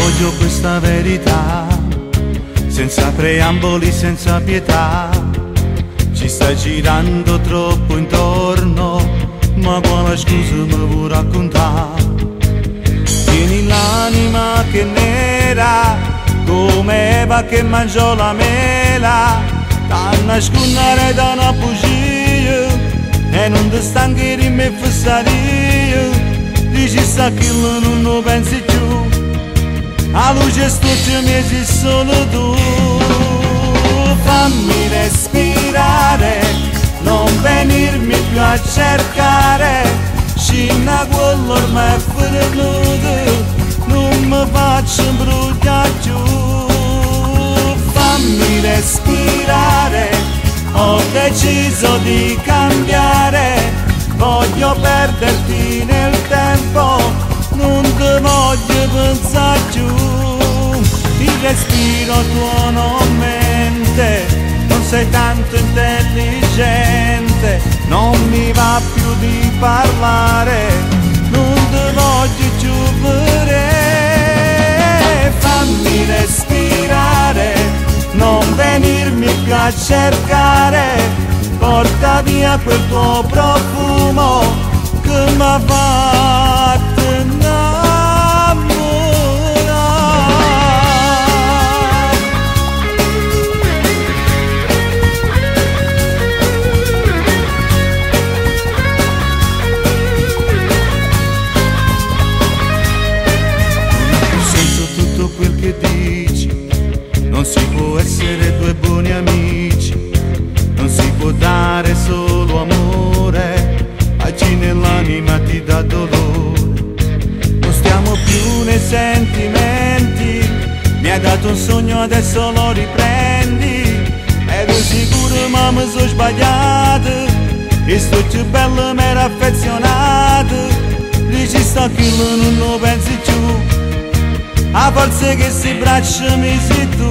voglio questa verità, senza preamboli, senza pietà. Ci stai girando troppo intorno, ma quale scusa mi vuoi raccontare? Tieni l'anima che nera, come Eva che mangiò la mela, da nascondere da una bugia, e non ti stanchi di me fissare. Dici sta che non lo pensi più, a luce stucci mesi solo tu. Fammi respirare, non venirmi più a cercare, scina quello ormai è venuto, non mi faccio bruciare giù. Fammi respirare, ho deciso di cambiare, voglio perderti nel tempo, non ti voglio pensare giù. Il respiro tuo non mente, non sei tanto intelligente, non mi va più di parlare, non ti voglio più vedere. Fammi respirare, non venirmi più a cercare, porta via quel tuo profumo che mi ha fatto innamorare. Sento tutto quel che dici, non si può essere due buoni amici, non si può dare solo amore a chi nell'anima ti dà dolore. Non stiamo più nei sentimenti, mi hai dato un sogno adesso lo riprendi, ero sicuro ma mi sono sbagliato, e sto più bello mi era affezionato. Dici sta che non lo pensi più, a forza che si braccia mi sei tu.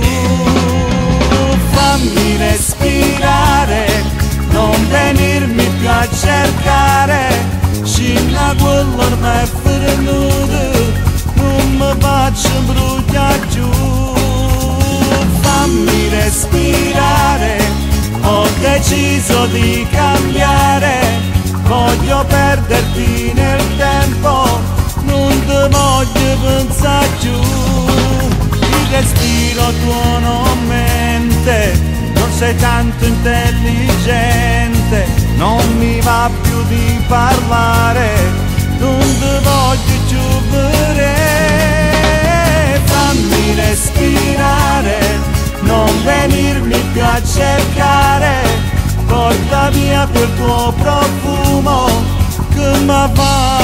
Fammi respirare, non venirmi più a cercare, scina quello ormai è venuto, non mi faccio bruciare giù. Fammi respirare, ho deciso di cambiare, voglio perderti nel tempo, non ti voglio pensare giù. Il respiro tuo non mente, non sei tanto intelligente, non mi va più di parlare, non ti voglio più vedere. Fammi respirare, non venirmi più a cercare, porta via quel tuo profumo che mi fa